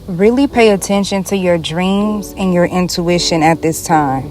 Really pay attention to your dreams and your intuition at this time.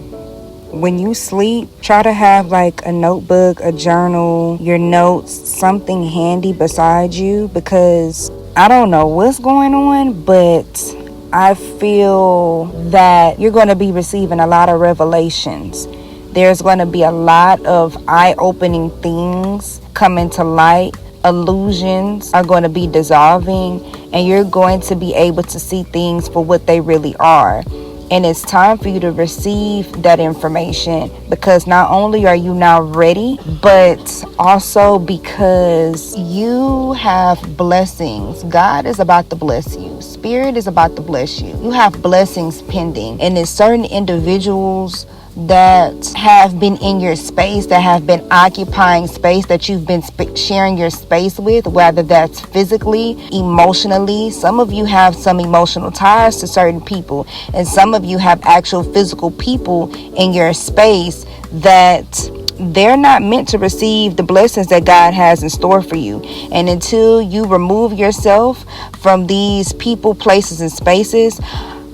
When you sleep, try to have like a notebook, a journal, your notes, something handy beside you, because I don't know what's going on, but I feel that you're going to be receiving a lot of revelations. There's going to be a lot of eye-opening things coming to light. Illusions are going to be dissolving, and you're going to be able to see things for what they really are. And it's time for you to receive that information, because not only are you now ready, but also because you have blessings. God is about to bless you. Spirit is about to bless you. You have blessings pending. And there's certain individuals that have been in your space, that have been occupying space, that you've been sharing your space with, whether that's physically, emotionally. Some of you have some emotional ties to certain people, and some of you have actual physical people in your space that they're not meant to receive the blessings that God has in store for you. And until you remove yourself from these people, places, and spaces,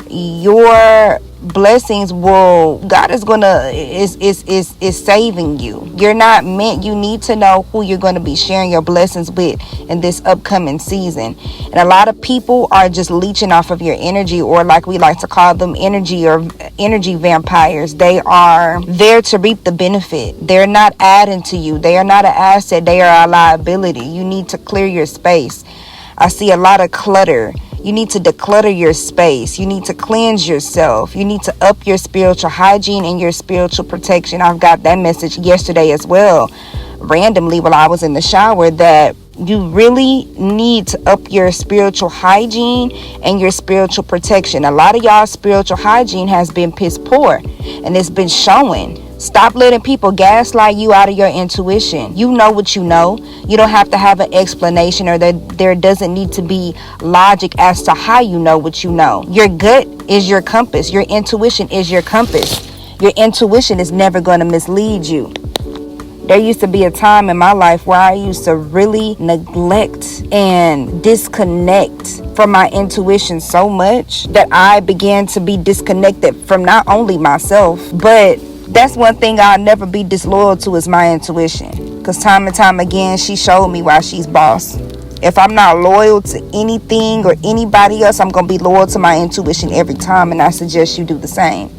your blessings God is saving you. You're not meant. You need to know who you're going to be sharing your blessings with in this upcoming season. And a lot of people are just leeching off of your energy, or like we like to call them energy vampires. They are there to reap the benefit. They're not adding to you. They are not an asset. They are a liability. You need to clear your space. I see a lot of clutter. You need to declutter your space. You need to cleanse yourself. You need to up your spiritual hygiene and your spiritual protection. I've got that message yesterday as well, randomly while I was in the shower, that you really need to up your spiritual hygiene and your spiritual protection. A lot of y'all's spiritual hygiene has been piss poor, and it's been showing. Stop letting people gaslight you out of your intuition. You know what you know. You don't have to have an explanation, or that there doesn't need to be logic as to how you know what you know. Your gut is your compass. Your intuition is your compass. Your intuition is never going to mislead you. There used to be a time in my life where I used to really neglect and disconnect from my intuition so much that I began to be disconnected from not only myself, but that's one thing I'll never be disloyal to, is my intuition. Because time and time again, she showed me why she's boss. If I'm not loyal to anything or anybody else, I'm going to be loyal to my intuition every time. And I suggest you do the same.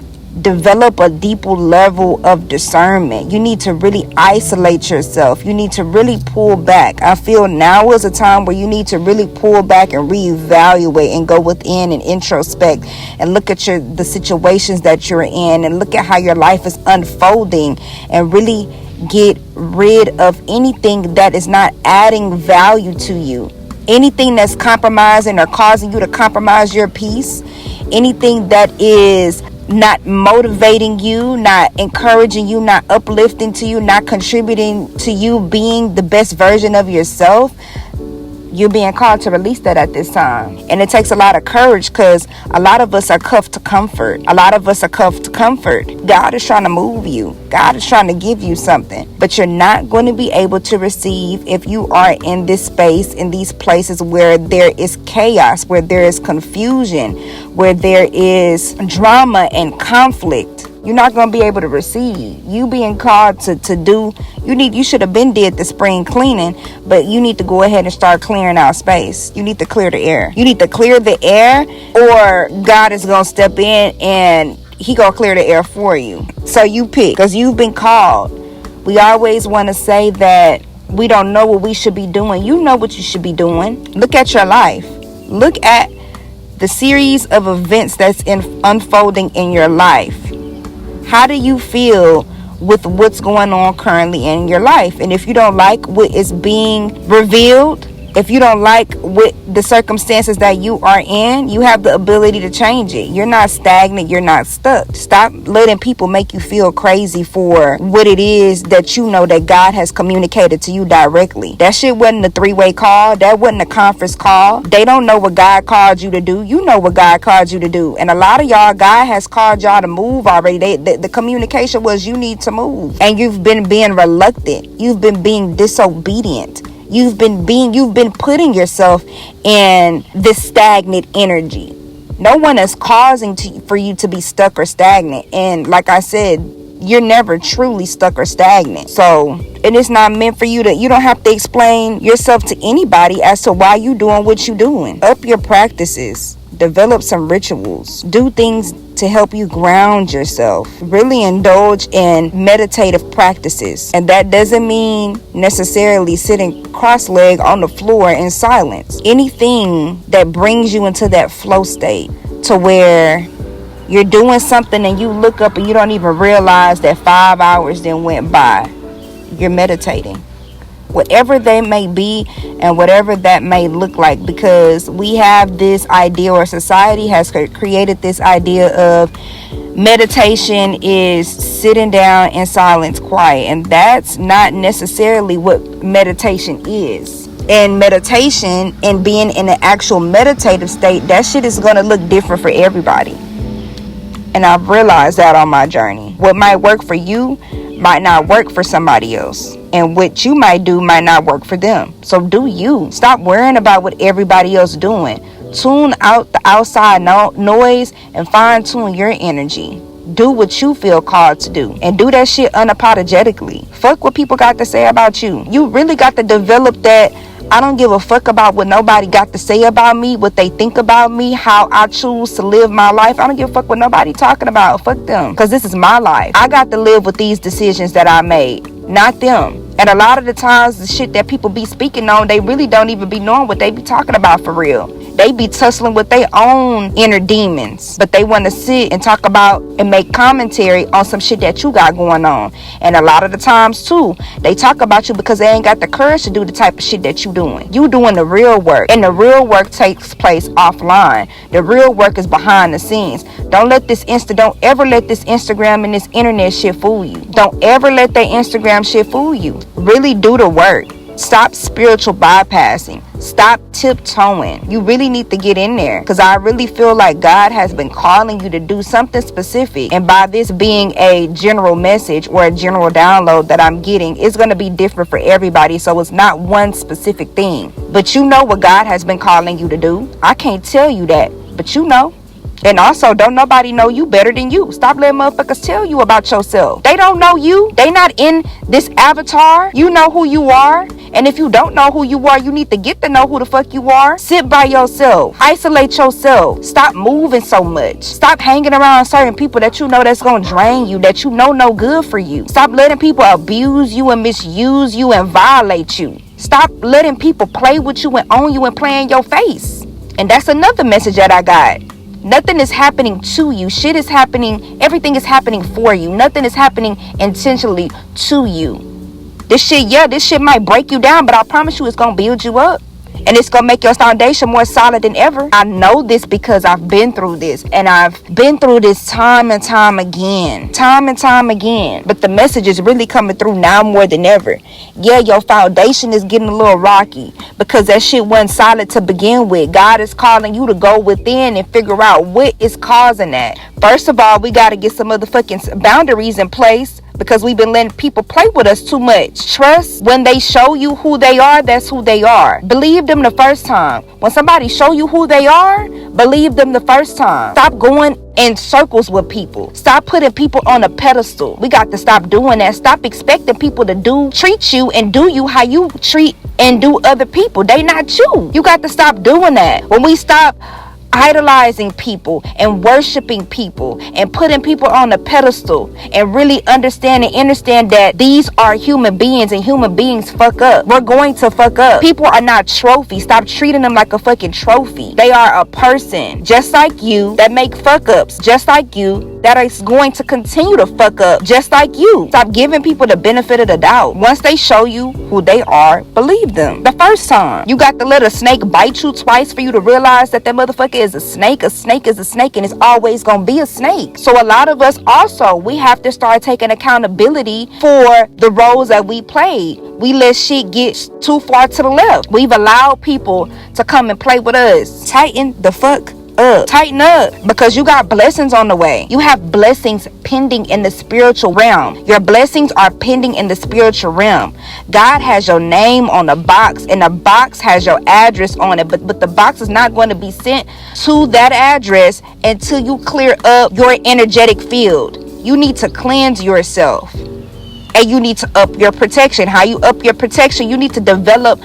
Develop a deeper level of discernment. You need to really isolate yourself. You need to really pull back. I feel now is a time where you need to really pull back and reevaluate and go within and introspect and look at the situations that you're in, and look at how your life is unfolding, and really get rid of anything that is not adding value to you. Anything that's compromising or causing you to compromise your peace. Anything that is not motivating you, not encouraging you, not uplifting to you, not contributing to you being the best version of yourself. You're being called to release that at this time. And it takes a lot of courage, because a lot of us are cuffed to comfort. God is trying to move you. God is trying to give you something. But you're not going to be able to receive if you are in this space, in these places where there is chaos, where there is confusion, where there is drama and conflict. You're not going to be able to receive. You being called to do, you should have been did the spring cleaning, but you need to go ahead and start clearing out space. You need to clear the air. You need to clear the air, or God is going to step in and he going to clear the air for you. So you pick, because you've been called. We always want to say that we don't know what we should be doing. You know what you should be doing. Look at your life. Look at the series of events that's unfolding in your life. How do you feel with what's going on currently in your life? And if you don't like what is being revealed, if you don't like what the circumstances that you are in, you have the ability to change it. You're not stagnant. You're not stuck. Stop letting people make you feel crazy for what it is that you know that God has communicated to you directly. That shit wasn't a three-way call. That wasn't a conference call. They don't know what God called you to do. You know what God called you to do. And a lot of y'all, God has called y'all to move already. The communication was you need to move. And you've been being reluctant. You've been being disobedient. You've been putting yourself in this stagnant energy. No one is causing for you to be stuck or stagnant. And like I said, you're never truly stuck or stagnant. So, and it's not meant for you don't have to explain yourself to anybody as to why you doing what you doing. Up your practices. Develop some rituals. Do things to help you ground yourself. Really indulge in meditative practices. And that doesn't mean necessarily sitting cross-legged on the floor in silence. Anything that brings you into that flow state to where you're doing something and you look up and you don't even realize that 5 hours then went by. You're meditating. Whatever they may be and whatever that may look like, because we have this idea, or society has created this idea of meditation is sitting down in silence, quiet, and that's not necessarily what meditation is. And meditation and being in an actual meditative state, that shit is going to look different for everybody. And I've realized that on my journey. What might work for you might not work for somebody else. And what you might do might not work for them. So do you. Stop worrying about what everybody else doing. Tune out the outside noise and fine tune your energy. Do what you feel called to do. And do that shit unapologetically. Fuck what people got to say about you. You really got to develop that. I don't give a fuck about what nobody got to say about me, what they think about me, how I choose to live my life. I don't give a fuck what nobody talking about. Fuck them. Because this is my life. I got to live with these decisions that I made, not them. And a lot of the times, the shit that people be speaking on, they really don't even be knowing what they be talking about for real. They be tussling with their own inner demons. But they want to sit and talk about and make commentary on some shit that you got going on. And a lot of the times, too, they talk about you because they ain't got the courage to do the type of shit that you doing. You doing the real work. And the real work takes place offline. The real work is behind the scenes. Don't ever let this Instagram and this internet shit fool you. Don't ever let that Instagram shit fool you. Really do the work. Stop spiritual bypassing. Stop tiptoeing. You really need to get in there, because I really feel like God has been calling you to do something specific. And by this being a general message or a general download that I'm getting, it's going to be different for everybody. So it's not one specific thing. But you know what God has been calling you to do. I can't tell you that, but you know. And also, don't nobody know you better than you. Stop letting motherfuckers tell you about yourself. They don't know you. They not in this avatar. You know who you are. And if you don't know who you are, you need to get to know who the fuck you are. Sit by yourself. Isolate yourself. Stop moving so much. Stop hanging around certain people that you know that's going to drain you, that you know no good for you. Stop letting people abuse you and misuse you and violate you. Stop letting people play with you and own you and play in your face. And that's another message that I got. Nothing is happening to you. Shit is happening. Everything is happening for you. Nothing is happening intentionally to you. This shit might break you down, but I promise you it's going to build you up. And it's going to make your foundation more solid than ever. I know this because I've been through this. And I've been through this time and time again. Time and time again. But the message is really coming through now more than ever. Yeah, your foundation is getting a little rocky because that shit wasn't solid to begin with. God is calling you to go within and figure out what is causing that. First of all, we got to get some motherfucking boundaries in place, because we've been letting people play with us too much. Trust, when they show you who they are, that's who they are. Believe them the first time. When somebody show you who they are, believe them the first time. Stop going in circles with people. Stop putting people on a pedestal. We got to stop doing that. Stop expecting people to treat you and do you how you treat and do other people. They not you. You got to stop doing that. When we stop idolizing people and worshiping people and putting people on a pedestal and really understand that these are human beings and human beings fuck up. We're going to fuck up. People are not trophies. Stop treating them like a fucking trophy. They are a person just like you that make fuck ups, just like you that is going to continue to fuck up just like you. Stop giving people the benefit of the doubt. Once they show you who they are, believe them the first time. You got to let a snake bite you twice for you to realize that motherfucker is a snake. A snake is a snake, and it's always gonna be a snake. So a lot of us also, we have to start taking accountability for the roles that we played. We let shit get too far to the left. We've allowed people to come and play with us. Tighten the fuck up. Tighten up, because you got blessings on the way. You have blessings pending in the spiritual realm. Your blessings are pending in the spiritual realm. God has your name on a box, and the box has your address on it, but the box is not going to be sent to that address until you clear up your energetic field. You need to cleanse yourself, and you need to up your protection. How you up your protection? You need to develop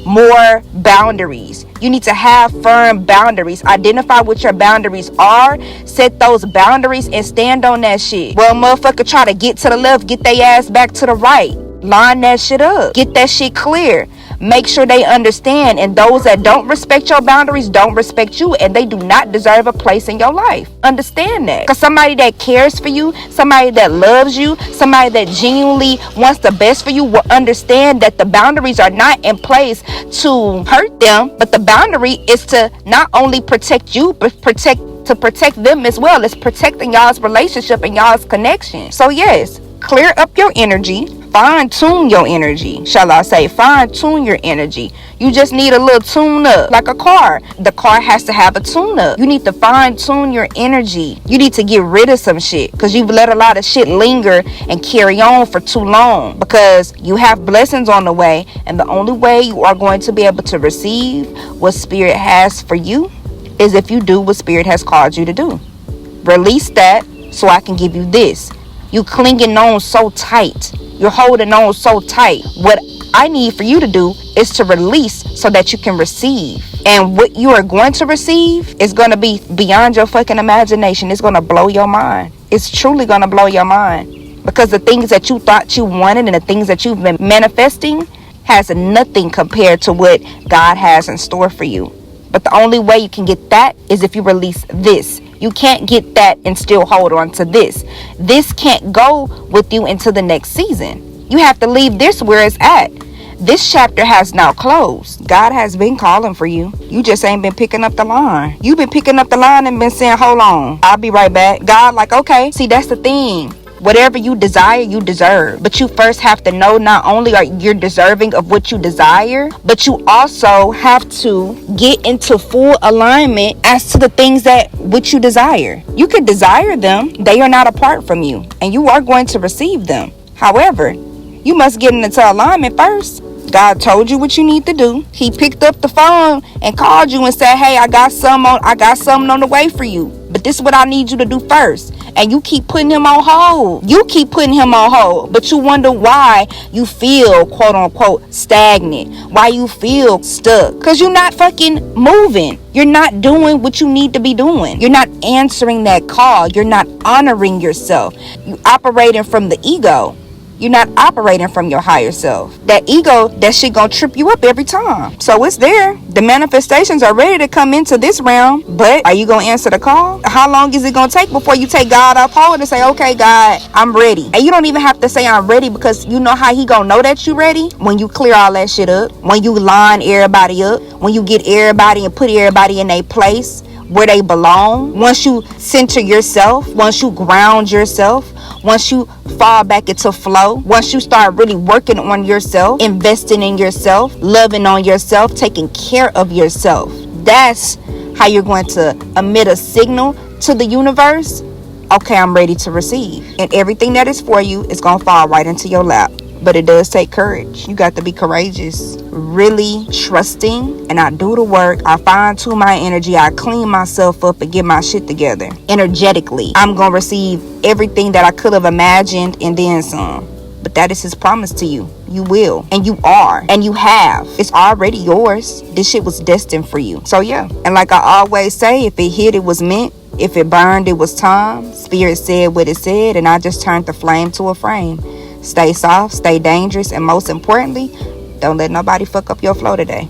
more boundaries. You need to have firm boundaries. Identify what your boundaries are, set those boundaries, and stand on that shit. Well, motherfucker try to get to the left, get their ass back to the right. Line that shit up, get that shit clear. Make sure they understand, and those that don't respect your boundaries don't respect you, and they do not deserve a place in your life. Understand that, because somebody that cares for you, somebody that loves you, somebody that genuinely wants the best for you will understand that the boundaries are not in place to hurt them, but the boundary is to not only protect you, but protect them as well. It's protecting y'all's relationship and y'all's connection. So yes, clear up your energy. Fine-tune your energy, shall I say. Fine-tune your energy. You just need a little tune-up, like a car. The car has to have a tune-up. You need to fine-tune your energy. You need to get rid of some shit, because you've let a lot of shit linger and carry on for too long, because you have blessings on the way, and the only way you are going to be able to receive what Spirit has for you is if you do what Spirit has called you to do. Release that so I can give you this. You clinging on so tight. You're holding on so tight. What I need for you to do is to release so that you can receive. And what you are going to receive is going to be beyond your fucking imagination. It's going to blow your mind. It's truly going to blow your mind. Because the things that you thought you wanted and the things that you've been manifesting has nothing compared to what God has in store for you. But the only way you can get that is if you release this. You can't get that and still hold on to this. This can't go with you into the next season. You have to leave this where it's at. This chapter has now closed. God has been calling for you. You just ain't been picking up the line. You've been picking up the line and been saying, hold on, I'll be right back. God like, okay. See, that's the thing. Whatever you desire, you deserve. But you first have to know not only are you deserving of what you desire, but you also have to get into full alignment as to the things that which you desire. You could desire them. They are not apart from you, and you are going to receive them. However, you must get into alignment first. God told you what you need to do. He picked up the phone and called you and said, hey, I got something on the way for you. But this is what I need you to do first. And you keep putting him on hold. But you wonder why you feel, quote unquote, stagnant. Why you feel stuck. Because you're not fucking moving. You're not doing what you need to be doing. You're not answering that call. You're not honoring yourself. You operating from the ego. You're not operating from your higher self. That ego, that shit gonna trip you up every time. So it's there. The manifestations are ready to come into this realm. But are you gonna answer the call? How long is it gonna take before you take God up hold and say, okay, God, I'm ready? And you don't even have to say I'm ready, because you know how he gonna know that you ready? When you clear all that shit up. When you line everybody up. When you get everybody and put everybody in their place where they belong. Once you center yourself. Once you ground yourself. Once you fall back into flow, once you start really working on yourself, investing in yourself, loving on yourself, taking care of yourself, that's how you're going to emit a signal to the universe. Okay, I'm ready to receive. And everything that is for you is going to fall right into your lap. But it does take courage. You got to be courageous, really trusting, and I do the work. I fine-tune my energy. I clean myself up and get my shit together. Energetically, I'm going to receive everything that I could have imagined and then some. But that is his promise to you. You will. And you are. And you have. It's already yours. This shit was destined for you. So yeah. And like I always say, if it hit, it was meant. If it burned, it was time. Spirit said what it said, and I just turned the flame to a frame. Stay soft, stay dangerous, and most importantly, don't let nobody fuck up your flow today.